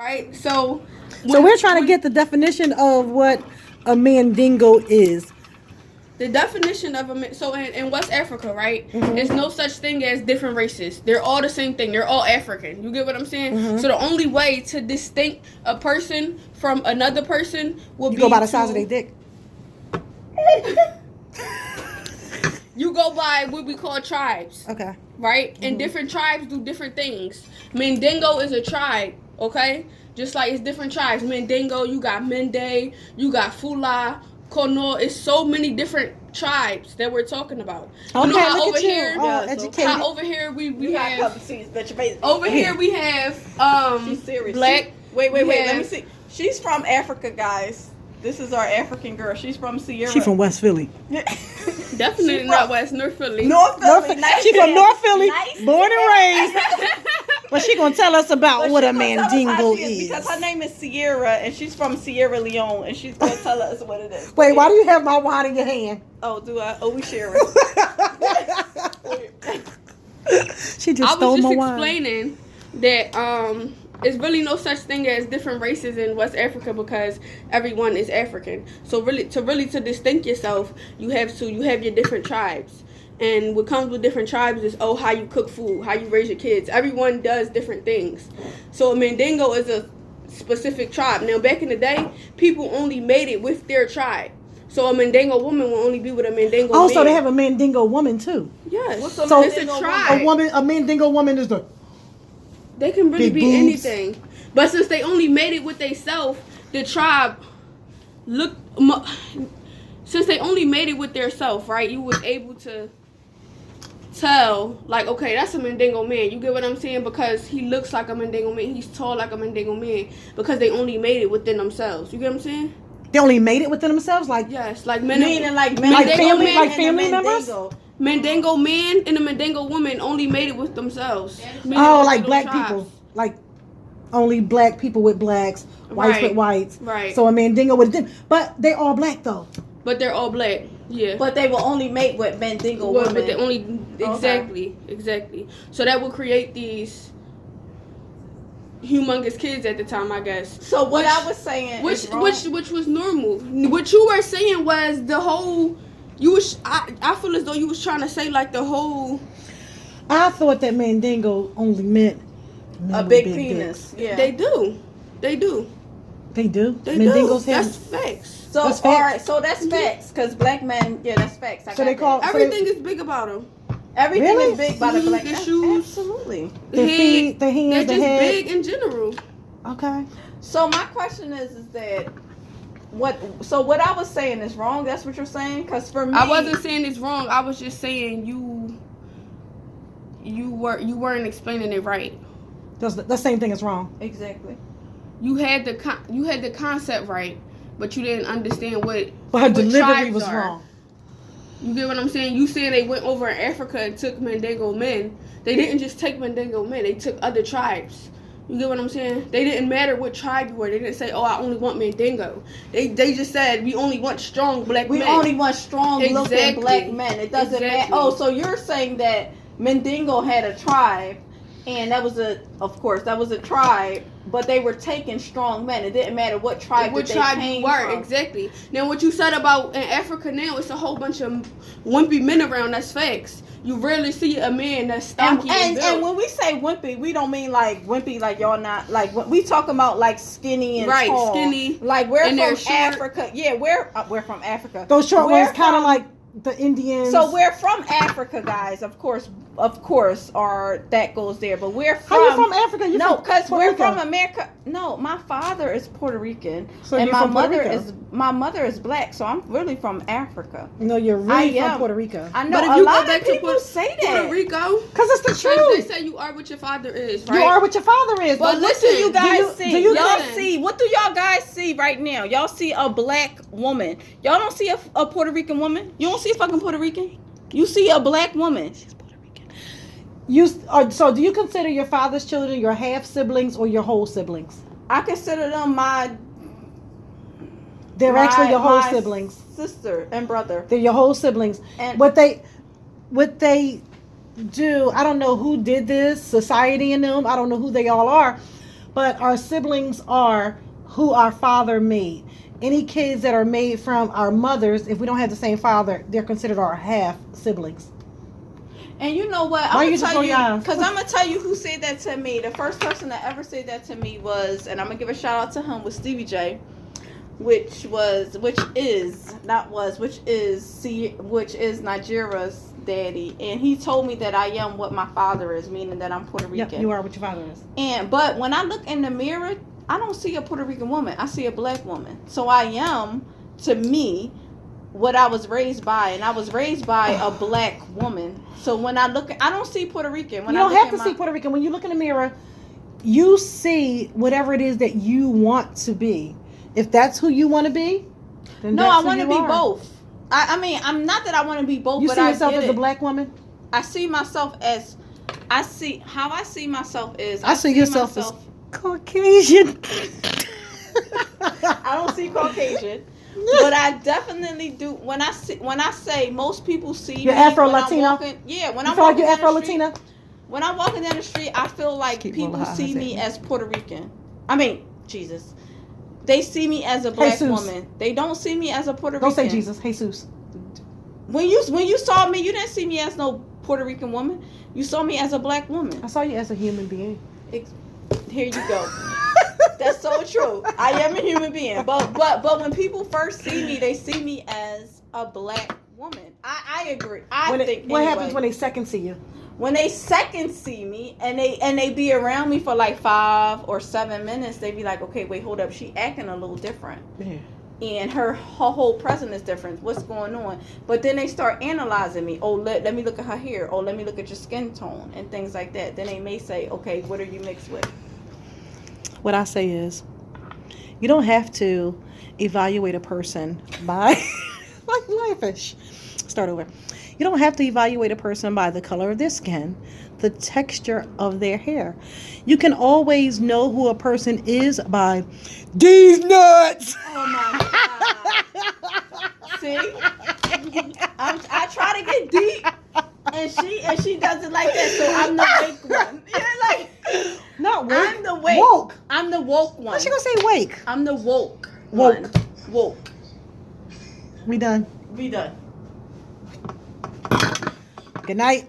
right? So we're trying to get the definition of what a Mandingo is. The definition of so in West Africa, right? Mm-hmm. There's no such thing as different races. They're all the same thing. They're all African. You get what I'm saying? Mm-hmm. So the only way to distinct a person from another person will be go by the size of their dick. You go by what we call tribes. Okay. Right? Mm-hmm. And different tribes do different things. Mandingo is a tribe, okay? Just like it's different tribes. Mandingo, you got Mende, you got Fula, Kono. It's so many different tribes that we're talking about. Okay, you know how look over at you. here, Educated. over here we have have over here we have She's serious. black. Wait. Let me see. She's from Africa, guys. This is our African girl. She's from Sierra. She's from West Philly. Definitely not West, North Philly. North Philly. Nice. She's from North Philly, Nice. born and raised. But she gonna tell us about what a Mandingo is. Because her name is Sierra, and she's from Sierra Leone, and she's gonna tell us what it is. Wait, why do you have my wine in your hand? Oh, do I? Oh, we share it. She just stole my wine. I was just explaining that it's really no such thing as different races in West Africa because everyone is African. So really to distinct yourself, you have your different tribes. And what comes with different tribes is how you cook food, how you raise your kids. Everyone does different things. So a Mandingo is a specific tribe. Now back in the day, people only made it with their tribe. So a Mandingo woman will only be with a Mandingo man. So they have a Mandingo woman too. Yes. So it's a tribe. A Mandingo woman is the... They can really big be boobs. anything. But since they only made it with themselves, the tribe since they only made it with their self, right? You was able to tell, like, okay, that's a Mandingo man. You get what I'm saying? Because he looks like a Mandingo man. He's tall like a Mandingo man. Because they only made it within themselves. You get what I'm saying? They only made it within themselves? Like, yes, like meaning like family members? Mandingo man and a Mandingo woman only made it with themselves. Like black people. Like only black people with blacks, whites with whites. Right. So a Mandingo with them. But they're all black though. But they're all black. Yeah. But they will only mate with Mandingo women. But they only exactly. So that will create these humongous kids at the time, I guess. So what I was saying which was normal. What you were saying was the whole I feel as though you was trying to say like the whole. I thought that Mandingo only meant a big penis. Dicks. Yeah, they do. They do. Mandingos have. That's facts. So that's facts. All right, so that's facts because black men. Yeah, that's facts. So they call everything is big about them. Everything is big by the black. The shoes, absolutely. The feet, the hands, they're the just head. big in general. Okay. So my question is that. What I was saying is wrong? That's what you're saying? Because for me, I wasn't saying it's wrong. I was just saying you weren't explaining it right. That's the same thing as wrong. Exactly. You had the concept right, but you didn't understand what. But her delivery was wrong. You get what I'm saying? You saying they went over in Africa and took Mandingo men. They didn't just take Mandingo men. They took other tribes. You get what I'm saying? They didn't matter what tribe you were. They didn't say, I only want Mandingo. They just said, we only want strong black men. We only want strong looking black men. It doesn't matter. Oh, so you're saying that Mandingo had a tribe, and that was a tribe, but they were taking strong men. It didn't matter what tribe they came from. Exactly. Now, what you said about in Africa now, it's a whole bunch of wimpy men around. That's facts. You rarely see a man that's stocky and when we say wimpy, we don't mean like wimpy, like y'all not like we talk about like skinny and tall. Skinny. Like we're from Africa. Yeah, we're from Africa. Those short ones, kind of like the Indians. So we're from Africa, guys. Of course, that goes there. But we're from. How you from Africa? Because we're from America. No, my father is Puerto Rican, and my mother is black. So I'm really from Africa. No, you're really from Puerto Rico. I know. But if you go back to people say that Puerto Rico, because it's the truth. They say you are what your father is. Right? You are what your father is. But what do you guys see? Y'all see? What do y'all guys see right now? Y'all see a black woman. Y'all don't see a Puerto Rican woman. You don't see a fucking Puerto Rican. You see a black woman. She's Puerto Rican. So do you consider your father's children your half siblings or your whole siblings? I consider them They're actually your whole siblings. Sister and brother. They're your whole siblings. And what they do, I don't know who did this, society and them, I don't know who they all are, But our siblings are who our father made. Any kids that are made from our mothers, if we don't have the same father, they're considered our half siblings. And you know what? I'm gonna tell you, because I'm gonna tell you who said that to me. The first person that ever said that to me was, and I'm gonna give a shout out to him, was Stevie J, which is Nigeria's daddy, and he told me that I am what my father is, meaning that I'm Puerto Rican. Yep, you are what your father is. But when I look in the mirror, I don't see a Puerto Rican woman. I see a black woman. So I am, to me, what I was raised by, and I was raised by a black woman. So when I look, I don't see Puerto Rican. You don't have to see Puerto Rican. When you look in the mirror, you see whatever it is that you want to be. If that's who you want to be, then no, I want to be both. I mean, I'm not that I want to be both. You but see yourself as a black woman. I see myself as, I see myself as as Caucasian. I don't see Caucasian. But I definitely do. When I say most people see you're me Afro Latino. When I'm walking like you're Afro Latina. When I'm walking down the street, I feel like people see me as Puerto Rican. I mean, Jesus. They see me as a black woman. They don't see me as a Puerto Rican. Don't say Jesus, Jesus. When you saw me, you didn't see me as no Puerto Rican woman. You saw me as a black woman. I saw you as a human being. Here you go. That's so true. I am a human being. But when people first see me, they see me as a black woman. I agree. What happens when they second see you? When they second see me and they be around me for like 5 or 7 minutes, they be like, okay, wait, hold up. She acting a little different. Yeah. And her whole presence is different. What's going on? But then they start analyzing me. Oh, let me look at her hair. Oh, let me look at your skin tone and things like that. Then they may say, okay, what are you mixed with? What I say is, you don't have to evaluate a person by Start over. You don't have to evaluate a person by the color of their skin, the texture of their hair. You can always know who a person is by these nuts. Oh my God. See? I try to get deep, and she does it like that. So I'm the wake one. You're like, not wake. I'm the wake. Woke. I'm the woke one. What's she gonna say? Wake. I'm the woke. Woke. One. Woke. We done. We done. Good night.